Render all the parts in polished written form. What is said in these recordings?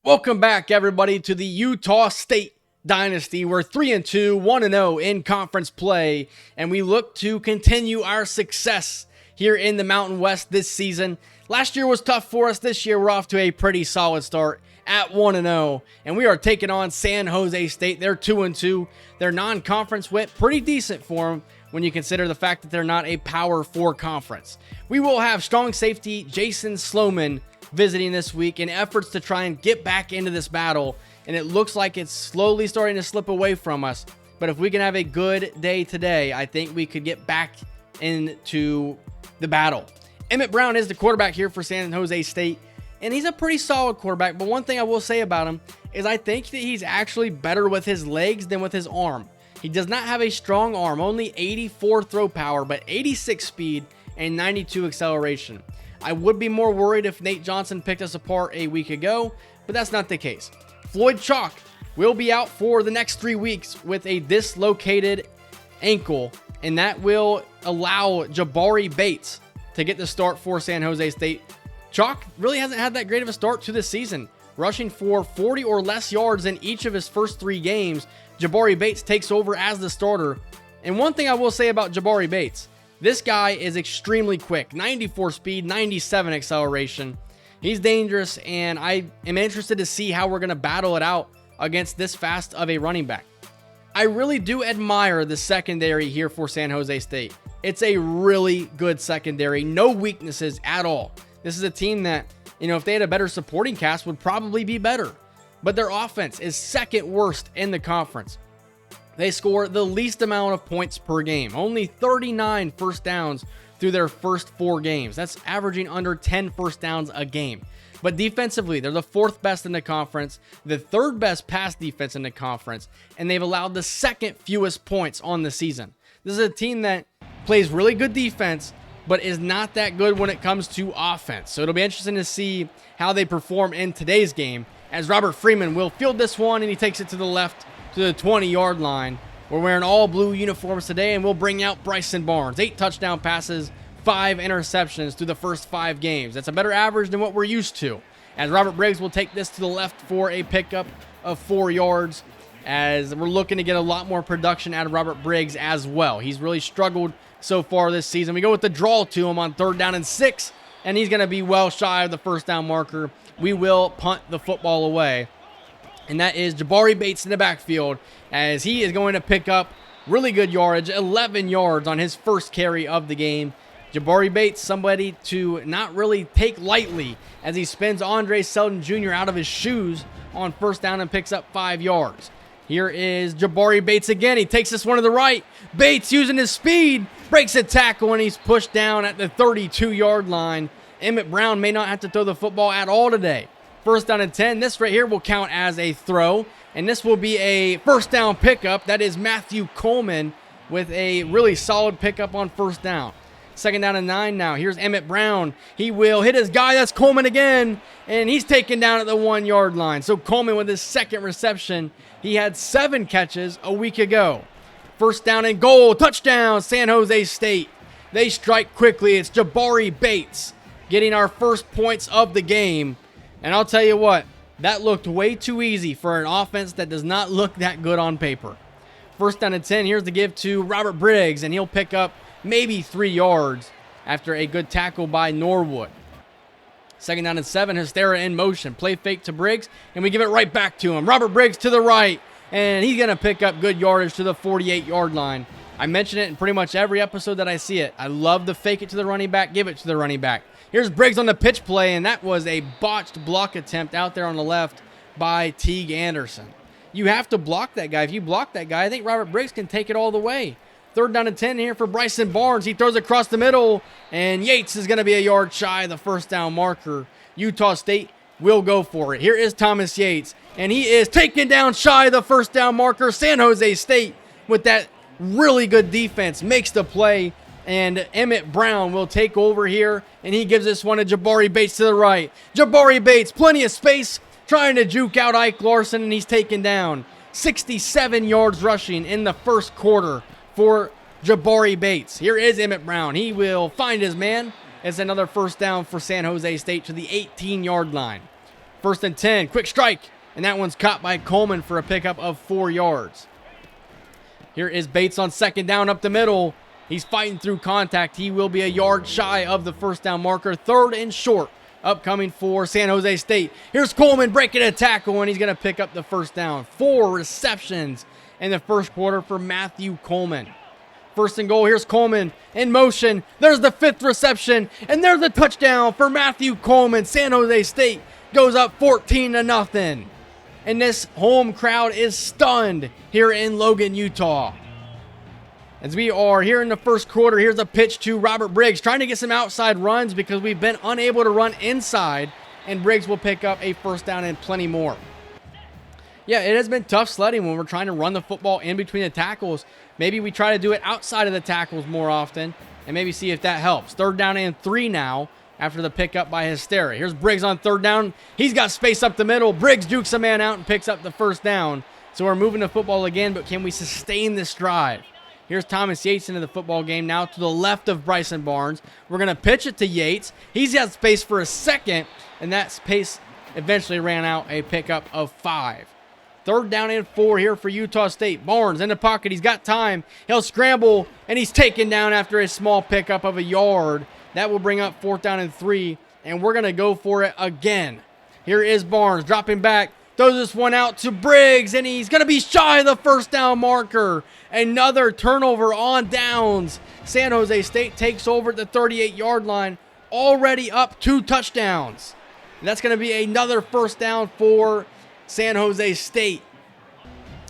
Welcome back, everybody, to the Utah State Dynasty. We're 3-2, 1-0 in conference play, and we look to continue our success here in the Mountain West this season. Last year was tough for us. This year, we're off to a pretty solid start at 1-0, and we are taking on San Jose State. They're 2-2. Their non-conference went pretty decent for them when you consider the fact that they're not a Power 4 conference. We will have strong safety Jason Sloman visiting this week in efforts to try and get back into this battle, and it looks like it's slowly starting to slip away from us. But if we can have a good day today, I think we could get back into the battle. Emmett Brown is the quarterback here for San Jose State, and he's a pretty solid quarterback. But one thing I will say about him is I think that he's actually better with his legs than with his arm. He does not have a strong arm, only 84 throw power, but 86 speed and 92 acceleration. I would be more worried if Nate Johnson picked us apart a week ago, but that's not the case. Floyd Chalk will be out for the next 3 weeks with a dislocated ankle, and that will allow Jabari Bates to get the start for San Jose State. Chalk really hasn't had that great of a start to this season, rushing for 40 or less yards in each of his first 3 games. Jabari Bates takes over as the starter. And one thing I will say about Jabari Bates, this guy is extremely quick, 94 speed, 97 acceleration. He's dangerous, and I am interested to see how we're going to battle it out against this fast of a running back. I really do admire the secondary here for San Jose State. It's a really good secondary, no weaknesses at all. This is a team that, if they had a better supporting cast, would probably be better. But their offense is second worst in the conference. They score the least amount of points per game, only 39 first downs through their first 4 games. That's averaging under 10 first downs a game. But defensively, they're the 4th best in the conference, the 3rd best pass defense in the conference, and they've allowed the 2nd fewest points on the season. This is a team that plays really good defense, but is not that good when it comes to offense. So it'll be interesting to see how they perform in today's game, as Robert Freeman will field this one, and he takes it to the left to the 20-yard line. We're wearing all blue uniforms today, and we'll bring out Bryson Barnes. 8 touchdown passes, 5 interceptions through the first 5 games. That's a better average than what we're used to, as Robert Briggs will take this to the left for a pickup of 4 yards, as we're looking to get a lot more production out of Robert Briggs as well. He's really struggled so far this season. We go with the draw to him on 3rd down and 6, and he's going to be well shy of the first down marker. We will punt the football away. And that is Jabari Bates in the backfield, as he is going to pick up really good yardage, 11 yards on his first carry of the game. Jabari Bates, somebody to not really take lightly, as he spins Andre Selden Jr. out of his shoes on first down and picks up 5 yards. Here is Jabari Bates again. He takes this one to the right. Bates, using his speed, breaks a tackle, and he's pushed down at the 32-yard line. Emmett Brown may not have to throw the football at all today. First down and 10. This right here will count as a throw, and this will be a first down pickup. That is Matthew Coleman with a really solid pickup on first down. 2nd down and 9 now. Here's Emmett Brown. He will hit his guy. That's Coleman again, and he's taken down at the 1-yard line. So Coleman with his 2nd reception. He had 7 catches a week ago. First down and goal. Touchdown, San Jose State. They strike quickly. It's Jabari Bates getting our first points of the game. And I'll tell you what, that looked way too easy for an offense that does not look that good on paper. First down and 10, here's the give to Robert Briggs, and he'll pick up maybe 3 yards after a good tackle by Norwood. 2nd down and 7, Hystera in motion. Play fake to Briggs, and we give it right back to him. Robert Briggs to the right, and he's going to pick up good yardage to the 48-yard line. I mention it in pretty much every episode that I see it. I love the fake it to the running back, give it to the running back. Here's Briggs on the pitch play, and that was a botched block attempt out there on the left by Teague Anderson. You have to block that guy. If you block that guy, I think Robert Briggs can take it all the way. 3rd down and 10 here for Bryson Barnes. He throws across the middle, and Yates is going to be a yard shy of the first down marker. Utah State will go for it. Here is Thomas Yates, and he is taken down shy of the first down marker. San Jose State, with that really good defense, makes the play. And Emmett Brown will take over here, and he gives this one to Jabari Bates to the right. Jabari Bates, plenty of space, trying to juke out Ike Larson, and he's taken down. 67 yards rushing in the first quarter for Jabari Bates. Here is Emmett Brown. He will find his man. It's another first down for San Jose State to the 18-yard line. First and 10, quick strike. And that one's caught by Coleman for a pickup of 4 yards. Here is Bates on second down up the middle. He's fighting through contact. He will be a yard shy of the first down marker. Third and short upcoming for San Jose State. Here's Coleman breaking a tackle, and he's going to pick up the first down. 4 receptions in the first quarter for Matthew Coleman. First and goal, here's Coleman in motion. There's the 5th reception, and there's the touchdown for Matthew Coleman. San Jose State goes up 14-0. And this home crowd is stunned here in Logan, Utah. As we are here in the first quarter, here's a pitch to Robert Briggs, trying to get some outside runs because we've been unable to run inside, and Briggs will pick up a first down and plenty more. Yeah, it has been tough sledding when we're trying to run the football in between the tackles. Maybe we try to do it outside of the tackles more often and maybe see if that helps. 3rd down and 3 now after the pickup by Hysteria. Here's Briggs on 3rd down. He's got space up the middle. Briggs jukes a man out and picks up the first down. So we're moving the football again, but can we sustain this drive? Here's Thomas Yates into the football game now to the left of Bryson Barnes. We're going to pitch it to Yates. He's got space for a second, and that space eventually ran out, a pickup of 5. 3rd down and 4 here for Utah State. Barnes in the pocket. He's got time. He'll scramble, and he's taken down after a small pickup of a yard. That will bring up 4th down and 3, and we're going to go for it again. Here is Barnes dropping back. Throws this one out to Briggs, and he's going to be shy of the first down marker. Another turnover on downs. San Jose State takes over at the 38-yard line, already up 2 touchdowns. And that's going to be another first down for San Jose State.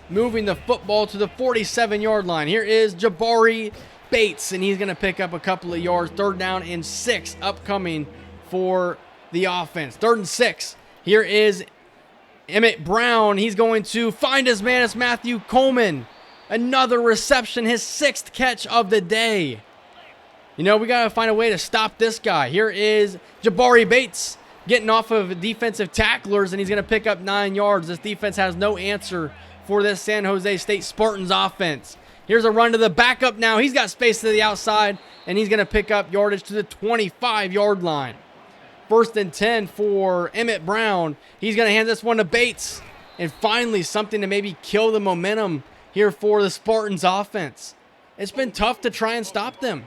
Moving the football to the 47-yard line. Here is Jabari Bates, and he's going to pick up a couple of yards. 3rd down and 6 upcoming for the offense. 3rd and 6. Here is Emmett Brown. He's going to find his man. It's Matthew Coleman. Another reception, his 6th catch of the day. You know, we got to find a way to stop this guy. Here is Jabari Bates getting off of defensive tacklers, and he's going to pick up 9 yards. This defense has no answer for this San Jose State Spartans offense. Here's a run to the backup now. He's got space to the outside, and he's going to pick up yardage to the 25-yard line. 1st and 10 for Emmett Brown. He's going to hand this one to Bates. And finally, something to maybe kill the momentum here for the Spartans offense. It's been tough to try and stop them.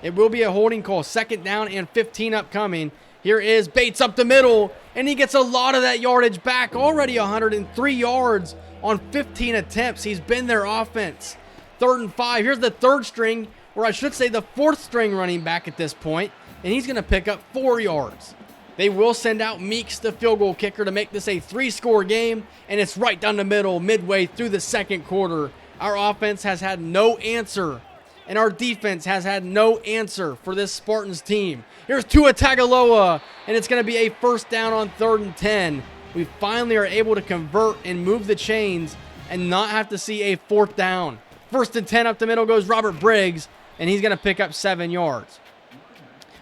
It will be a holding call. 2nd down and 15 upcoming. Here is Bates up the middle, and he gets a lot of that yardage back. Already 103 yards on 15 attempts. He's been their offense. 3rd and 5. Here's the 3rd string, or I should say the 4th string running back at this point, and he's going to pick up 4 yards. They will send out Meeks, the field goal kicker, to make this a 3-score game, and it's right down the middle midway through the 2nd quarter. Our offense has had no answer, and our defense has had no answer for this Spartans team. Here's Tua Tagovailoa, and it's going to be a first down on 3rd and 10. We finally are able to convert and move the chains and not have to see a 4th down. 1st and 10 up the middle goes Robert Briggs, and he's going to pick up 7 yards.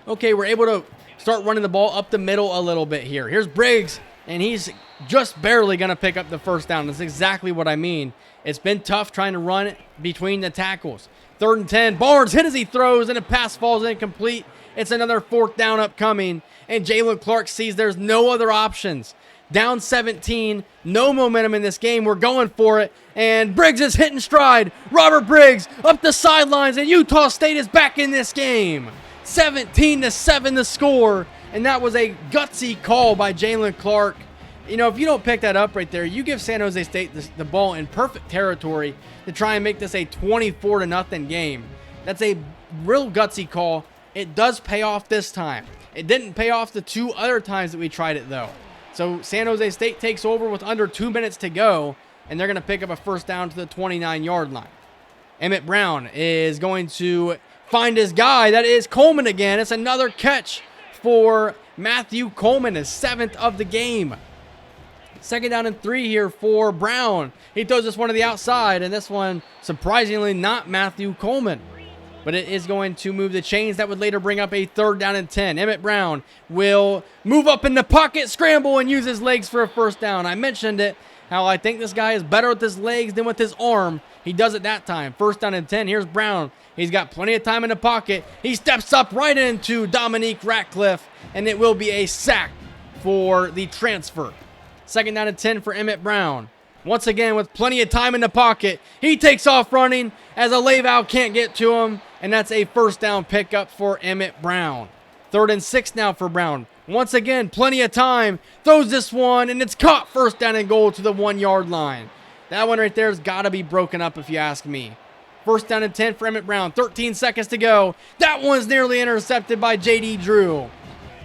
Okay, we're able to start running the ball up the middle a little bit here. Here's Briggs, and he's just barely going to pick up the first down. That's exactly what I mean. It's been tough trying to run it between the tackles. 3rd and 10. Barnes hit as he throws, and the pass falls incomplete. It's another 4th down upcoming, and Jalen Clark sees there's no other options. Down 17, no momentum in this game. We're going for it, and Briggs is hitting stride. Robert Briggs up the sidelines, and Utah State is back in this game. 17-7 the score, and that was a gutsy call by Jalen Clark. You know, if you don't pick that up right there, you give San Jose State the ball in perfect territory to try and make this a 24-0 game. That's a real gutsy call. It does pay off this time. It didn't pay off the 2 other times that we tried it, though. So San Jose State takes over with under 2 minutes to go, and they're going to pick up a first down to the 29-yard line. Emmett Brown is going to find his guy. That is Coleman again. It's another catch for Matthew Coleman, his 7th of the game. 2nd down and 3 here for Brown. He throws this one to the outside, and this one, surprisingly, not Matthew Coleman. But it is going to move the chains. That would later bring up a 3rd down and 10. Emmett Brown will move up in the pocket, scramble, and use his legs for a first down. I mentioned it, how I think this guy is better with his legs than with his arm. He does it that time. 1st down and 10. Here's Brown. He's got plenty of time in the pocket. He steps up right into Dominique Ratcliffe, and it will be a sack for the transfer. 2nd down and 10 for Emmett Brown. Once again, with plenty of time in the pocket, he takes off running as a Le'Veon can't get to him, and that's a 1st down pickup for Emmett Brown. 3rd and 6 now for Brown. Once again, plenty of time, throws this one, and it's caught 1st down and goal to the 1-yard line. That one right there has got to be broken up if you ask me. 1st down and 10 for Emmett Brown, 13 seconds to go. That one's nearly intercepted by J.D. Drew.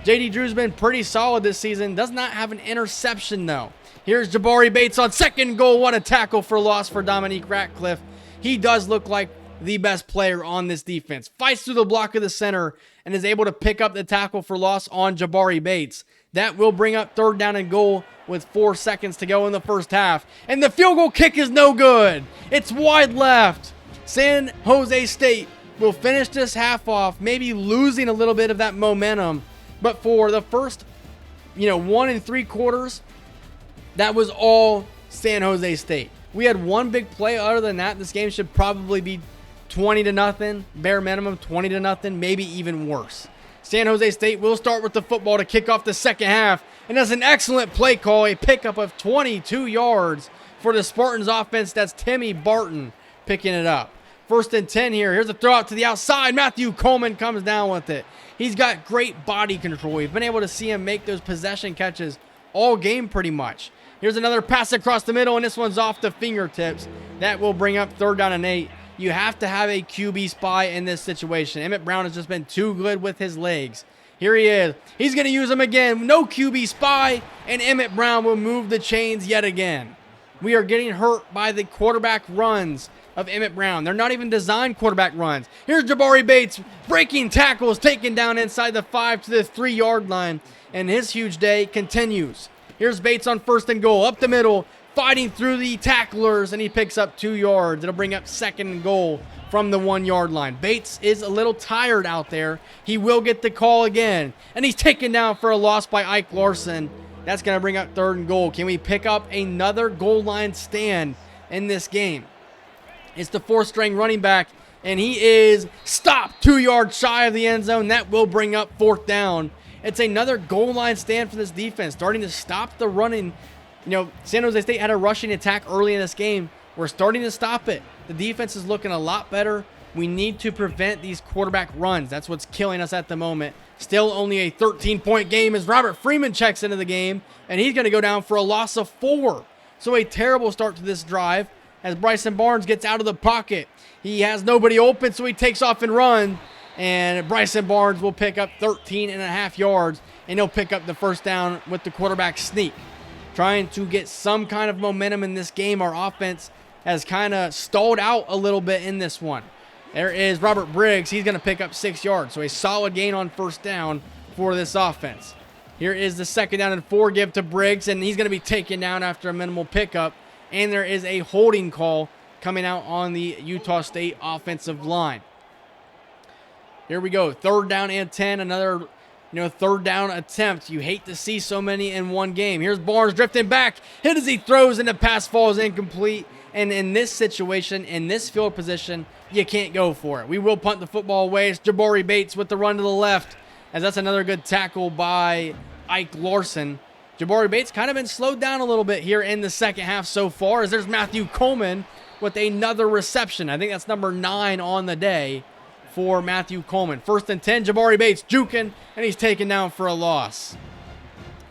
J.D. Drew's been pretty solid this season, does not have an interception though. Here's Jabari Bates on 2nd goal. What a tackle for loss for Dominique Ratcliffe. He does look like the best player on this defense. Fights through the block of the center and is able to pick up the tackle for loss on Jabari Bates. That will bring up 3rd down and goal with 4 seconds to go in the 1st half. And the field goal kick is no good. It's wide left. San Jose State will finish this half off, maybe losing a little bit of that momentum. But for the first, 1 3/4, that was all San Jose State. We had one big play. Other than that, this game should probably be 20-0, bare minimum 20-0, maybe even worse. San Jose State will start with the football to kick off the 2nd half, and that's an excellent play call, a pickup of 22 yards for the Spartans offense. That's Timmy Barton picking it up. 1st and 10 here. Here's a throw out to the outside. Matthew Coleman comes down with it. He's got great body control. We've been able to see him make those possession catches all game pretty much. Here's another pass across the middle, and this one's off the fingertips. That will bring up 3rd down and 8. You have to have a QB spy in this situation. Emmett Brown has just been too good with his legs. Here he is. He's going to use them again. No QB spy, and Emmett Brown will move the chains yet again. We are getting hurt by the quarterback runs of Emmett Brown. They're not even designed quarterback runs. Here's Jabari Bates breaking tackles, taken down inside the 5 to the 3-yard line, and his huge day continues. Here's Bates on 1st and goal, up the middle, fighting through the tacklers, and he picks up 2 yards. It'll bring up 2nd and goal from the 1-yard line. Bates is a little tired out there. He will get the call again, and he's taken down for a loss by Ike Larson. That's going to bring up 3rd and goal. Can we pick up another goal line stand in this game? It's the 4th-string running back, and he is stopped 2 yards shy of the end zone. That will bring up 4th down. It's another goal line stand for this defense, starting to stop the running. San Jose State had a rushing attack early in this game. We're starting to stop it. The defense is looking a lot better. We need to prevent these quarterback runs. That's what's killing us at the moment. Still only a 13-point game as Robert Freeman checks into the game, and he's going to go down for a loss of 4. So a terrible start to this drive as Bryson Barnes gets out of the pocket. He has nobody open, so he takes off and runs. And Bryson Barnes will pick up 13.5 yards, and he'll pick up the 1st down with the quarterback sneak. Trying to get some kind of momentum in this game. Our offense has kind of stalled out a little bit in this one. There is Robert Briggs. He's going to pick up 6 yards, so a solid gain on 1st down for this offense. Here is the 2nd down and 4 give to Briggs, and he's going to be taken down after a minimal pickup. And there is a holding call coming out on the Utah State offensive line. Here we go. 3rd down and 10. Another, 3rd down attempt. You hate to see so many in one game. Here's Barnes drifting back. Hit as he throws, and the pass falls incomplete. And in this situation, in this field position, you can't go for it. We will punt the football away. It's Jabari Bates with the run to the left, as that's another good tackle by Ike Larson. Jabari Bates kind of been slowed down a little bit here in the 2nd half so far, as there's Matthew Coleman with another reception. I think that's number 9 on the day for Matthew Coleman. 1st and 10, Jabari Bates juking, and he's taken down for a loss.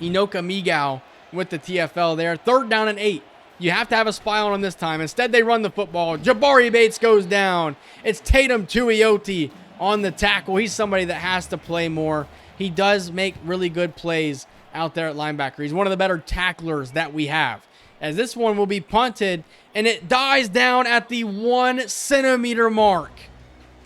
Enoka Migau with the TFL there. 3rd down and 8. You have to have a spy on him this time. Instead, they run the football. Jabari Bates goes down. It's Tatum Tuioti on the tackle. He's somebody that has to play more. He does make really good plays out there at linebacker. He's one of the better tacklers that we have. As this one will be punted, and it dies down at the 1 centimeter mark.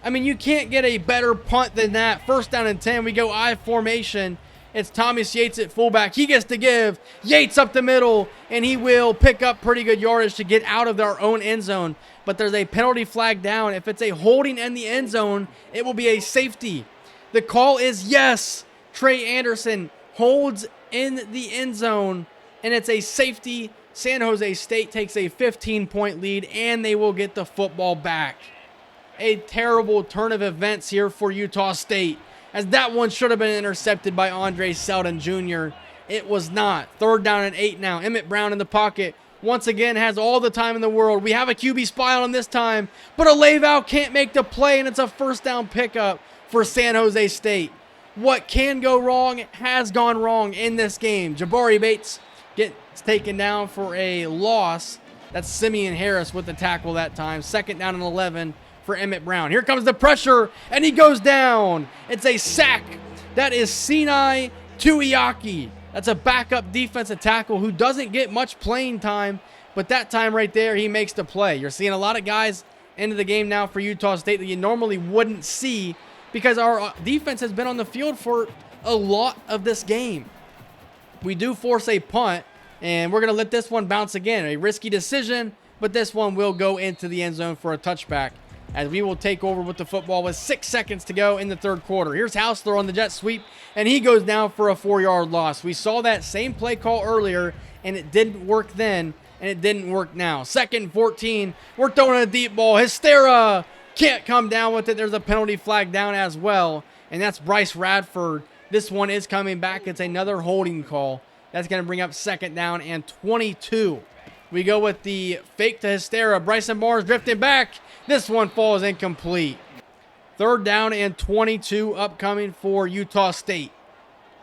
I mean, you can't get a better punt than that. 1st down and 10. We go I formation. It's Thomas Yates at fullback. He gets to give. Yates up the middle, and he will pick up pretty good yardage to get out of their own end zone. But there's a penalty flag down. If it's a holding in the end zone, it will be a safety. The call is yes. Trey Anderson holds in the end zone, and it's a safety. San Jose State takes a 15-point lead, and they will get the football back. A terrible turn of events here for Utah State, as that one should have been intercepted by Andre Selden Jr. It was not. Third down and 8 now. Emmett Brown in the pocket. Once again, has all the time in the world. We have a QB spy on him this time, but a Le'Veon can't make the play, and it's a first down pickup for San Jose State. What can go wrong has gone wrong in this game. Jabari Bates gets taken down for a loss. That's Simeon Harris with the tackle that time. Second down and 11 for Emmett Brown. Here comes the pressure, and he goes down. It's a sack. That is Sinai Tuiaki. That's a backup defensive tackle who doesn't get much playing time, but that time right there, he makes the play. You're seeing a lot of guys into the game now for Utah State that you normally wouldn't see because our defense has been on the field for a lot of this game. We do force a punt, and we're going to let this one bounce again. A risky decision, but this one will go into the end zone for a touchback as we will take over with the football with 6 seconds to go in the third quarter. Here's Hausler on the jet sweep, and he goes down for a 4-yard loss. We saw that same play call earlier, and it didn't work then, and it didn't work now. Second and 14, we're throwing a deep ball. Hystera can't come down with it. There's a penalty flag down as well, and that's Bryce Radford. This one is coming back. It's another holding call. That's going to bring up second down and 22. We go with the fake to Hystera. Bryson Barnes drifting back. This one falls incomplete. Third down and 22 upcoming for Utah State.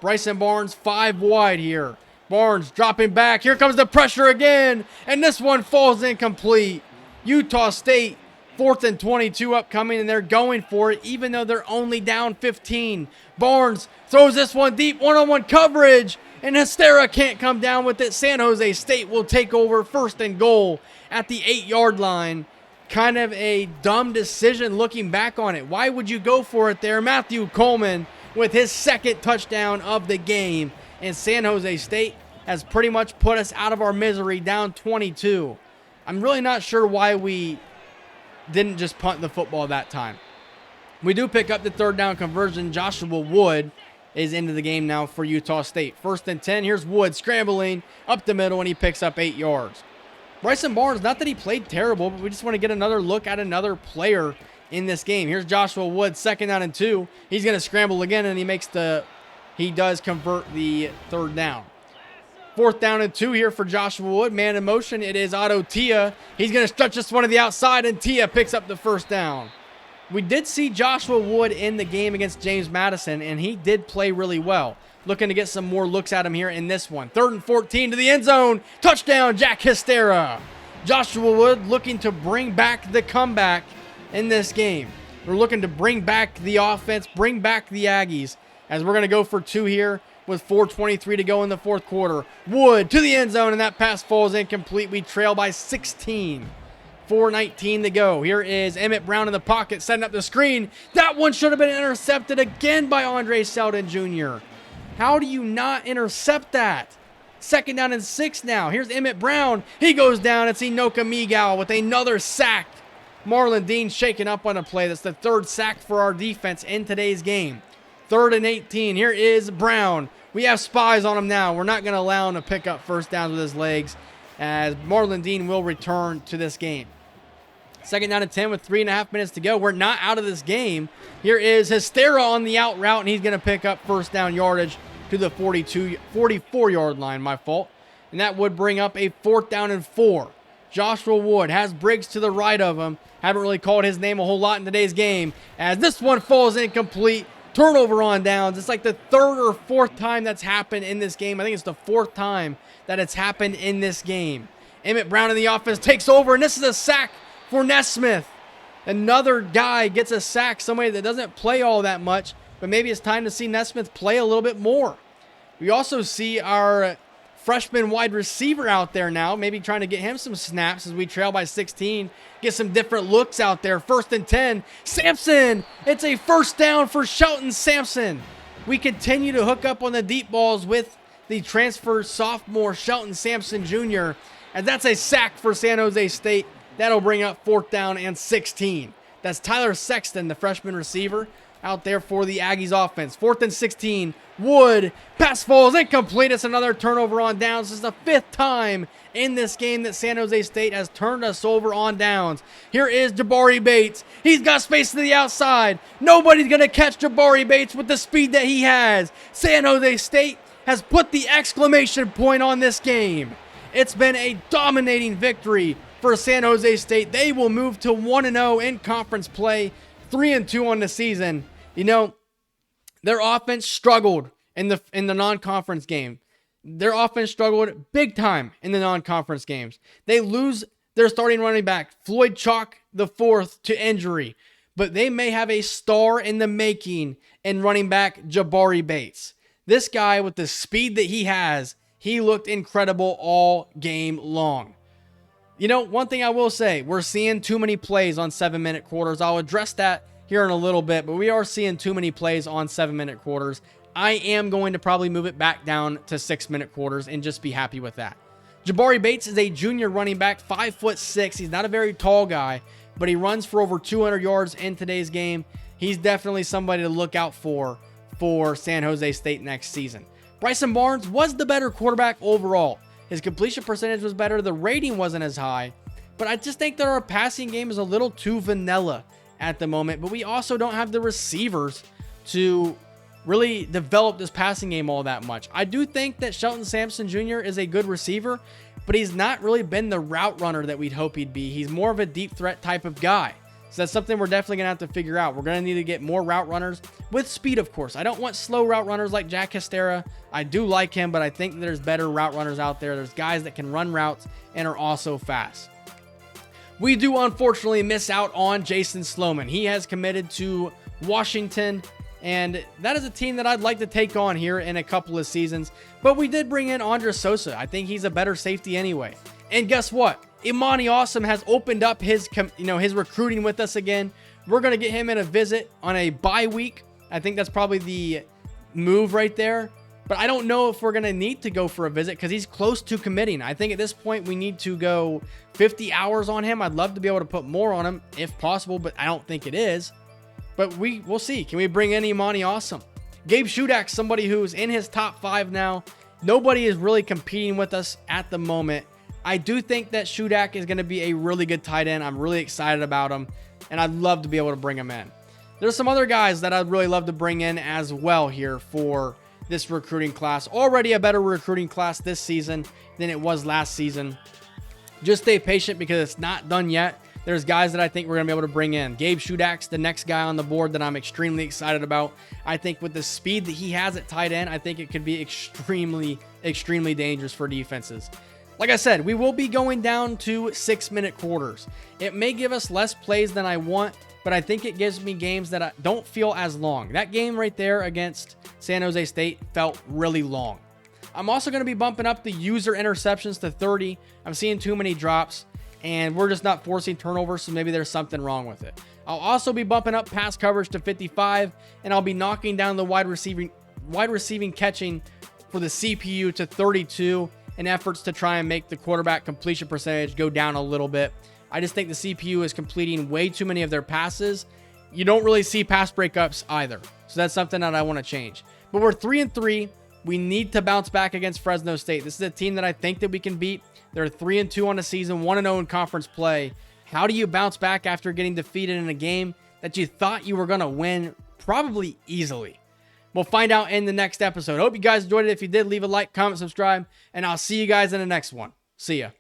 Bryson Barnes 5 wide here. Barnes dropping back. Here comes the pressure again. And this one falls incomplete. Utah State, 4th and 22 upcoming, and they're going for it even though they're only down 15. Barnes throws this one deep, one-on-one coverage, and Hystera can't come down with it. San Jose State will take over first and goal at the 8-yard line. Kind of a dumb decision looking back on it. Why would you go for it there? Matthew Coleman with his second touchdown of the game. And San Jose State has pretty much put us out of our misery, down 22. I'm really not sure why we didn't just punt the football that time. We do pick up the third down conversion. Joshua Wood is into the game now for Utah State. 1st and 10. Here's Wood scrambling up the middle, and he picks up 8 yards. Bryson Barnes, not that he played terrible, but we just want to get another look at another player in this game. Here's Joshua Wood, 2nd down and 2. He's going to scramble again, and he does convert the third down. 4th down and 2 here for Joshua Wood. Man in motion, it is Otto Tia. He's going to stretch this one to the outside, and Tia picks up the first down. We did see Joshua Wood in the game against James Madison, and he did play really well. Looking to get some more looks at him here in this one. 3rd and 14 to the end zone. Touchdown, Jack Hystera. Joshua Wood looking to bring back the comeback in this game. We're looking to bring back the offense, bring back the Aggies, as we're going to go for 2 here with 4:23 to go in the fourth quarter. Wood to the end zone, and that pass falls incomplete. We trail by 16. 4:19 to go. Here is Emmett Brown in the pocket, setting up the screen. That one should have been intercepted again by Andre Selden Jr. How do you not intercept that? 2nd down and 6 now. Here's Emmett Brown. He goes down. It's Enoka Miguel with another sack. Marlon Dean shaking up on a play. That's the 3rd sack for our defense in today's game. 3rd and 18. Here is Brown. We have spies on him now. We're not going to allow him to pick up first downs with his legs, as Marlon Dean will return to this game. 2nd down and 10 with 3.5 minutes to go. We're not out of this game. Here is Hystera on the out route, and he's going to pick up first down yardage to the 44-yard line, my fault. And that would bring up a 4th down and 4. Joshua Wood has Briggs to the right of him. Haven't really called his name a whole lot in today's game, as this one falls incomplete. Turnover on downs. It's like the 3rd or 4th time that's happened in this game. I think it's the 4th time that it's happened in this game. Emmett Brown in the offense takes over, and this is a sack for Nesmith. Another guy gets a sack, somebody that doesn't play all that much, but maybe it's time to see Nesmith play a little bit more. We also see our freshman wide receiver out there now, maybe trying to get him some snaps as we trail by 16, get some different looks out there. 1st and 10, Sampson. It's a first down for Shelton Sampson. We continue to hook up on the deep balls with the transfer sophomore Shelton Sampson Jr., and that's a sack for San Jose State. That'll bring up 4th down and 16. That's Tyler Sexton, the freshman receiver, out there for the Aggies offense. 4th and 16. Wood. Pass falls incomplete. It's another turnover on downs. This is the 5th time in this game that San Jose State has turned us over on downs. Here is Jabari Bates. He's got space to the outside. Nobody's going to catch Jabari Bates with the speed that he has. San Jose State has put the exclamation point on this game. It's been a dominating victory for San Jose State. They will move to 1-0 in conference play, 3-2 on the season. You know, their offense struggled in the non-conference game. Their offense struggled big time in the non-conference games. They lose their starting running back, Floyd Chalk IV, to injury. But they may have a star in the making in running back Jabari Bates. This guy, with the speed that he has, he looked incredible all game long. You know, one thing I will say, we're seeing too many plays on 7-minute quarters. I'll address that here in a little bit, but we are seeing too many plays on 7-minute quarters. I am going to probably move it back down to 6-minute quarters and just be happy with that. Jabari Bates is a junior running back, 5'6". He's not a very tall guy, but he runs for over 200 yards in today's game. He's definitely somebody to look out for San Jose State next season. Bryson Barnes was the better quarterback overall. His completion percentage was better. The rating wasn't as high, but I just think that our passing game is a little too vanilla at the moment, but we also don't have the receivers to really develop this passing game all that much. I do think that Shelton Sampson Jr. is a good receiver, but he's not really been the route runner that we'd hope he'd be. He's more of a deep threat type of guy. So that's something we're definitely going to have to figure out. We're going to need to get more route runners with speed, of course. I don't want slow route runners like Jack Histera. I do like him, but I think there's better route runners out there. There's guys that can run routes and are also fast. We do unfortunately miss out on Jason Sloman. He has committed to Washington, and that is a team that I'd like to take on here in a couple of seasons. But we did bring in Andres Sosa. I think he's a better safety anyway. And guess what? Imani Awesome has opened up his recruiting with us again. We're going to get him in a visit on a bye week. I think that's probably the move right there. But I don't know if we're going to need to go for a visit because he's close to committing. I think at this point we need to go 50 hours on him. I'd love to be able to put more on him if possible, but I don't think it is. But we'll see. Can we bring in Imani Awesome? Gabe Shudak, somebody who's in his top 5 now. Nobody is really competing with us at the moment. I do think that Shudak is going to be a really good tight end. I'm really excited about him, and I'd love to be able to bring him in. There's some other guys that I'd really love to bring in as well here for this recruiting class. Already a better recruiting class this season than it was last season. Just stay patient because it's not done yet. There's guys that I think we're going to be able to bring in. Gabe Shudak's the next guy on the board that I'm extremely excited about. I think with the speed that he has at tight end, I think it could be extremely, extremely dangerous for defenses. Like I said, we will be going down to 6-minute quarters. It may give us less plays than I want, but I think it gives me games that I don't feel as long. That game right there against San Jose State felt really long. I'm also going to be bumping up the user interceptions to 30. I'm seeing too many drops, and we're just not forcing turnovers, so maybe there's something wrong with it. I'll also be bumping up pass coverage to 55, and I'll be knocking down the wide receiving catching for the CPU to 32 in efforts to try and make the quarterback completion percentage go down a little bit. I just think the CPU is completing way too many of their passes. You don't really see pass breakups either, so that's something that I want to change. But we're 3-3. We need to bounce back against Fresno State. This is a team that I think that we can beat. They're 3-2 on the season, 1-0 in conference play. How do you bounce back after getting defeated in a game that you thought you were going to win probably easily? We'll find out in the next episode. Hope you guys enjoyed it. If you did, leave a like, comment, subscribe, and I'll see you guys in the next one. See ya.